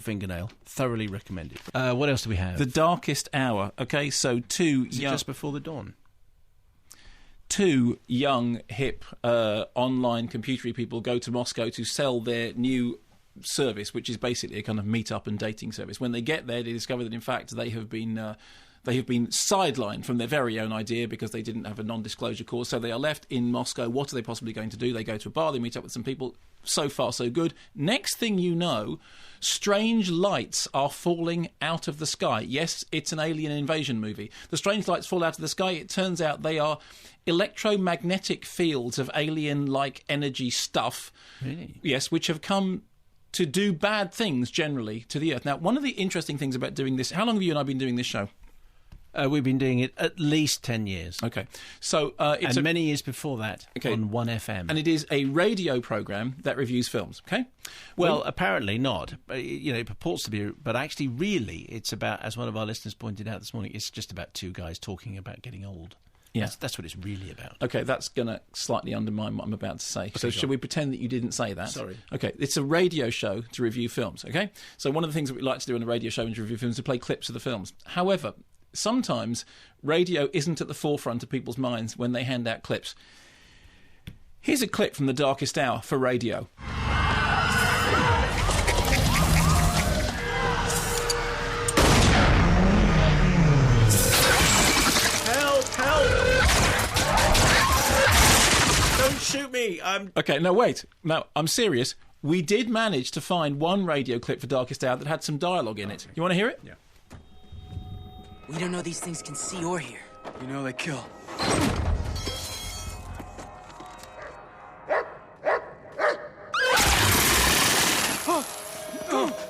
your fingernail. Thoroughly recommended. What else do we have? The Darkest Hour. Okay, so just before the dawn? Two young, hip, online computery people go to Moscow to sell their new service, which is basically a kind of meet-up and dating service. When they get there, they discover that, in fact, they have been sidelined from their very own idea because they didn't have a non-disclosure clause. So they are left in Moscow. What are they possibly going to do? They go to a bar, they meet up with some people. So far, so good. Next thing you know, strange lights are falling out of the sky. Yes, it's an alien invasion movie. The strange lights fall out of the sky. It turns out they are electromagnetic fields of alien-like energy stuff. Really? Yes, which have come to do bad things generally to the Earth. Now, one of the interesting things about doing this... How long have you and I been doing this show? We've been doing it at least 10 years. Okay. So it's many years before that on 1FM. And it is a radio programme that reviews films, okay? Well, apparently not. It purports to be, but actually, really, it's about, as one of our listeners pointed out this morning, it's just about two guys talking about getting old. Yeah. That's what it's really about. Okay, that's going to slightly undermine what I'm about to say. Okay, so should we pretend that you didn't say that? Sorry. Okay, it's a radio show to review films, okay? So one of the things that we like to do on a radio show and to review films is to play clips of the films. However, sometimes radio isn't at the forefront of people's minds when they hand out clips. Here's a clip from The Darkest Hour for radio. Shoot me! Okay, no, wait. No, I'm serious. We did manage to find one radio clip for Darkest Hour that had some dialogue in it. You want to hear it? Yeah. We don't know these things can see or hear. You know they kill.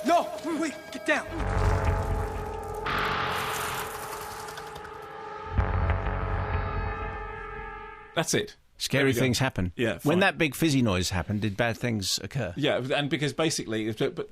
No! Wait, get down! That's it. Scary things happen. Yeah. When that big fizzy noise happened, did bad things occur? Yeah, and because basically, but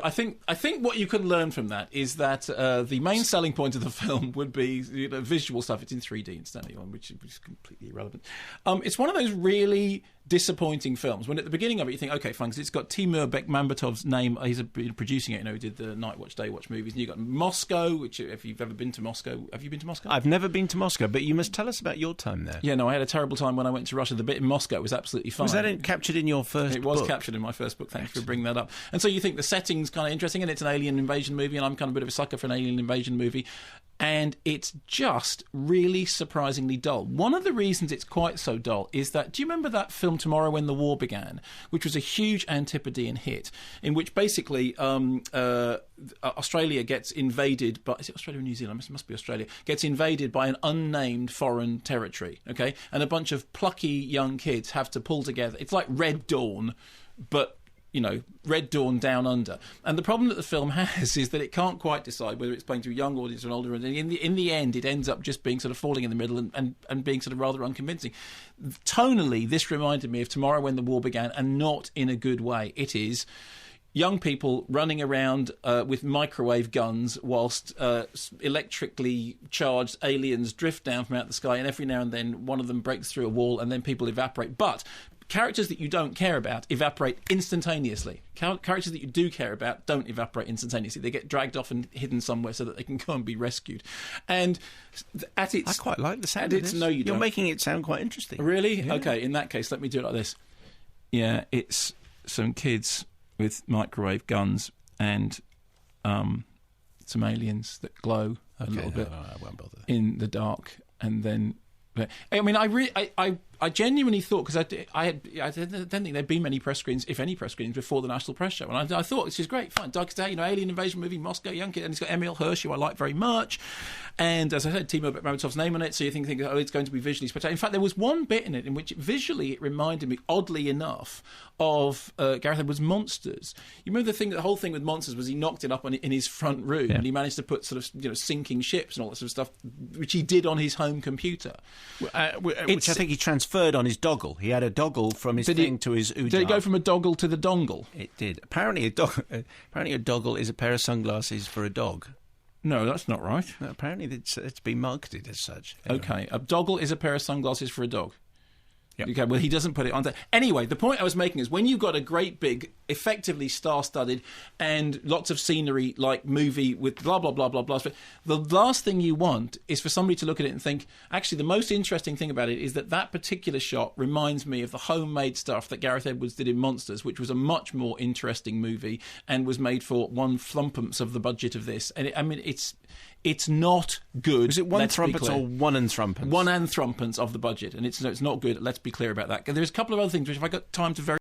I think what you can learn from that is that the main selling point of the film would be visual stuff. It's in 3D incidentally, which is completely irrelevant. It's one of those really disappointing films when at the beginning of it you think, okay, fine, because it's got Timur Bekmambetov's name. He's producing it. He did the Night Watch, Day Watch movies. And you've got Moscow, which if you've ever been to Moscow, have you been to Moscow? I've never been to Moscow, but you must tell us about your time there. Yeah, no, I had a terrible time when I went to Russia. The bit in Moscow was absolutely fine. Was that captured in your first book? It was captured in my first book. Thanks for bringing that up. And so you think the setting's kind of interesting, and it's an alien invasion movie, and I'm kind of a bit of a sucker for an alien invasion movie. And it's just really surprisingly dull. One of the reasons it's quite so dull is that, do you remember that film Tomorrow When the War Began, which was a huge Antipodean hit, in which basically Australia gets invaded by... Is it Australia or New Zealand? It must be Australia. Gets invaded by an unnamed foreign territory, okay? And a bunch of plucky young kids have to pull together. It's like Red Dawn, but... Red Dawn Down Under. And the problem that the film has is that it can't quite decide whether it's playing to a young audience or an older audience. In the end, it ends up just being sort of falling in the middle and being sort of rather unconvincing. Tonally, this reminded me of Tomorrow When the War Began, and not in a good way. It is young people running around with microwave guns whilst electrically charged aliens drift down from out the sky, and every now and then one of them breaks through a wall and then people evaporate. But characters that you don't care about evaporate instantaneously. Characters that you do care about don't evaporate instantaneously. They get dragged off and hidden somewhere so that they can go and be rescued. And at its... I quite like the sound of this. No, you don't. You're making it sound quite interesting. Really? Yeah. Okay, in that case, let me do it like this. Yeah, it's some kids with microwave guns and some aliens that glow a little bit I won't bother. in the dark, and then... I mean, I genuinely thought, because I don't think there'd been many press screens, if any press screens, before the National Press Show, and I thought this is great, fine, Darkest Hour, alien invasion movie, Moscow, young kid, and it's got Emil Hirsch, who I like very much, and as I said, Timur Bekmambetov's name on it, so you think, oh, it's going to be visually spectacular. In fact, there was one bit in it in which visually it reminded me, oddly enough, of Gareth Edwards' Monsters. You remember the whole thing with Monsters was he knocked it up in his front room, and he managed to put sort of sinking ships and all that sort of stuff, which he did on his home computer. Which I think he transferred on his doggle. He had a doggle from his thing to his Udar. Did it go from a doggle to the dongle? It did. Apparently a doggle is a pair of sunglasses for a dog. No, that's not right. No, apparently it's been marketed as such. Anyway. Okay, a doggle is a pair of sunglasses for a dog. Yep. Okay, well, he doesn't put it on there. Anyway, the point I was making is when you've got a great big, effectively star-studded and lots of scenery like movie with blah, blah, blah, blah, blah, the last thing you want is for somebody to look at it and think, actually, the most interesting thing about it is that particular shot reminds me of the homemade stuff that Gareth Edwards did in Monsters, which was a much more interesting movie and was made for 1/1 of the budget of this. And it's not good. Is it 1/1 or 1/1? 1/1 of the budget, and it's not good. Let's be clear about that. There's a couple of other things which, if I got time to very